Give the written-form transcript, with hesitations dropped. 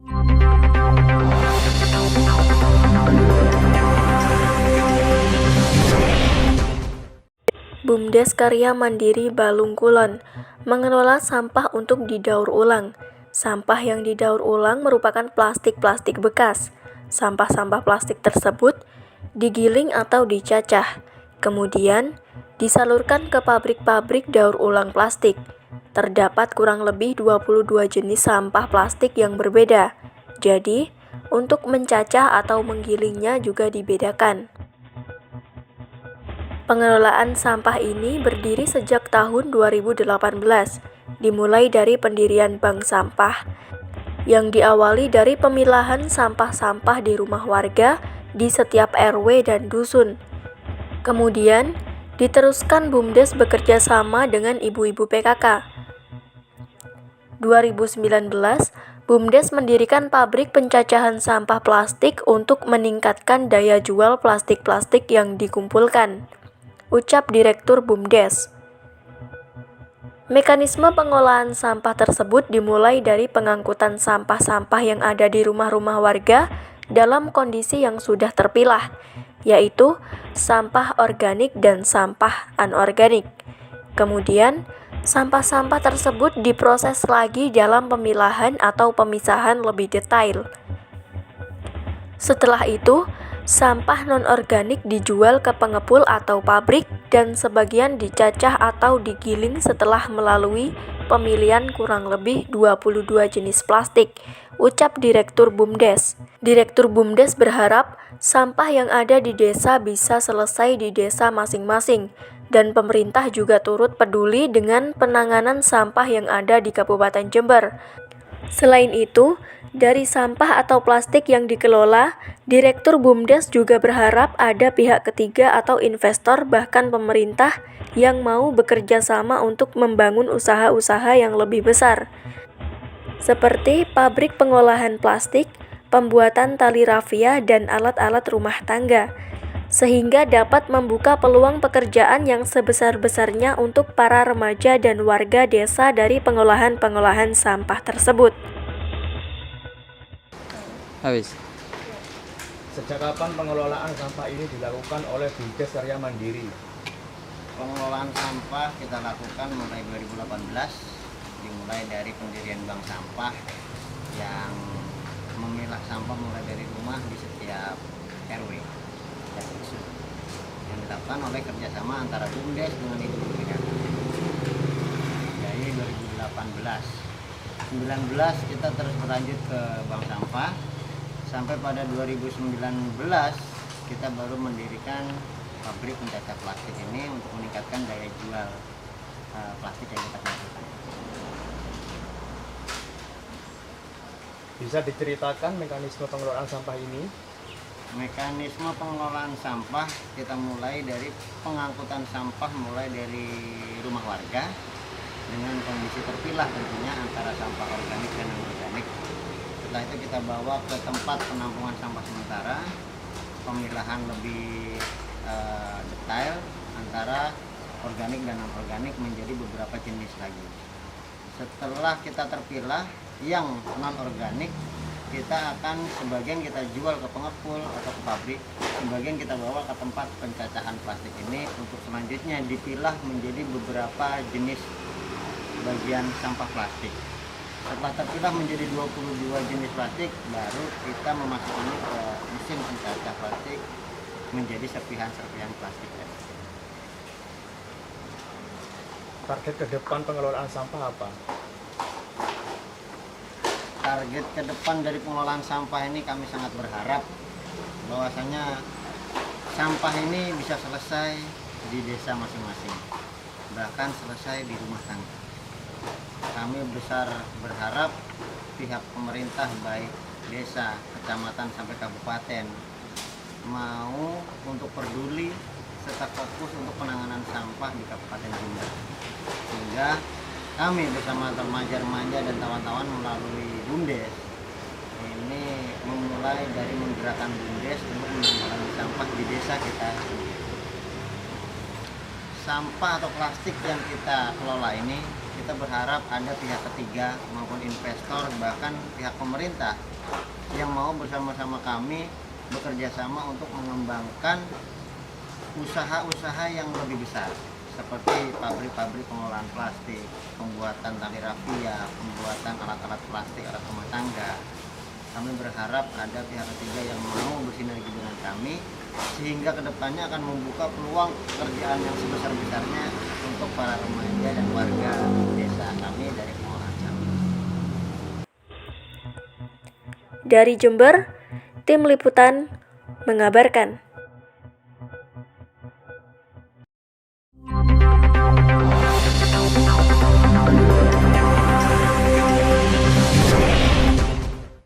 BUMDes Karya Mandiri Balung Kulon mengelola sampah untuk didaur ulang. Sampah yang didaur ulang merupakan plastik-plastik bekas. Sampah-sampah plastik tersebut digiling atau dicacah, kemudian disalurkan ke pabrik-pabrik daur ulang plastik. Terdapat kurang lebih 22 jenis sampah plastik yang berbeda. Jadi, untuk mencacah atau menggilingnya juga dibedakan. Pengelolaan sampah ini berdiri sejak tahun 2018, dimulai dari pendirian bank sampah, yang diawali dari pemilahan sampah-sampah di rumah warga di setiap RW dan dusun. Kemudian, diteruskan BUMDes bekerja sama dengan ibu-ibu PKK. 2019, BUMDes mendirikan pabrik pencacahan sampah plastik untuk meningkatkan daya jual plastik-plastik yang dikumpulkan. Ucap Direktur BUMDes. Mekanisme pengolahan sampah tersebut dimulai dari pengangkutan sampah-sampah yang ada di rumah-rumah warga dalam kondisi yang sudah terpilah, yaitu sampah organik dan sampah anorganik. Kemudian, sampah-sampah tersebut diproses lagi dalam pemilahan atau pemisahan lebih detail. Setelah itu, sampah non-organik dijual ke pengepul atau pabrik dan sebagian dicacah atau digiling setelah melalui pemilihan kurang lebih 22 jenis plastik, ucap Direktur BUMDes. Direktur BUMDes berharap sampah yang ada di desa bisa selesai di desa masing-masing dan pemerintah juga turut peduli dengan penanganan sampah yang ada di Kabupaten Jember. Selain itu, dari sampah atau plastik yang dikelola, Direktur BUMDes juga berharap ada pihak ketiga atau investor bahkan pemerintah yang mau bekerja sama untuk membangun usaha-usaha yang lebih besar, seperti pabrik pengolahan plastik, pembuatan tali rafia, dan alat-alat rumah tangga, sehingga dapat membuka peluang pekerjaan yang sebesar-besarnya untuk para remaja dan warga desa dari pengolahan-pengolahan sampah tersebut. Habis. Sejak kapan pengelolaan sampah ini dilakukan oleh BUMDes Karya Mandiri? Pengelolaan sampah kita lakukan mulai 2018, dimulai dari pendirian bank sampah yang memilah sampah mulai dari rumah di setiap RW dan dusun, yang dilakukan oleh kerjasama antara BUMDes dengan ibu PKK. Dari 2018, 19 kita terus berlanjut ke bank sampah. Sampai pada 2019 kita baru mendirikan pabrik pencacah plastik ini untuk meningkatkan daya jual plastik yang kita kumpulkan. Bisa diceritakan mekanisme pengelolaan sampah ini? Mekanisme pengelolaan sampah kita mulai dari pengangkutan sampah mulai dari rumah warga dengan kondisi terpilah tentunya antara sampah organik dan anorganik. Setelah itu kita bawa ke tempat penampungan sampah sementara, pemilahan lebih detail antara organik dan non-organik menjadi beberapa jenis lagi. Setelah kita terpilah yang non-organik, kita akan sebagian kita jual ke pengepul atau ke pabrik, sebagian kita bawa ke tempat pencacahan plastik ini untuk selanjutnya dipilah menjadi beberapa jenis bagian sampah plastik. Setelah terpilah menjadi 22 jenis plastik, baru kita memasukkannya ke mesin pencacah plastik menjadi serpihan-serpihan plastik. Target ke depan pengelolaan sampah apa? Target ke depan dari pengelolaan sampah ini kami sangat berharap bahwasanya sampah ini bisa selesai di desa masing-masing, bahkan selesai di rumah tangga. Kami berharap pihak pemerintah baik desa, kecamatan sampai kabupaten mau untuk peduli serta fokus untuk penanganan sampah di Kabupaten Jember, sehingga kami bersama remaja-remaja dan kawan-kawan melalui BUMDes ini memulai dari menggerakkan BUMDes untuk menanggulangi sampah di desa kita. Sampah atau plastik yang kita kelola ini kita berharap ada pihak ketiga maupun investor, bahkan pihak pemerintah yang mau bersama-sama kami bekerja sama untuk mengembangkan usaha-usaha yang lebih besar, seperti pabrik-pabrik pengolahan plastik, pembuatan tali rafia, pembuatan alat-alat plastik, alat rumah tangga. Kami berharap ada pihak ketiga yang mau bersinergi dengan kami, sehingga kedepannya akan membuka peluang pekerjaan yang sebesar-besarnya untuk para remaja dan warga desa kami dari pengolahan sampah. Dari Jember, tim liputan mengabarkan.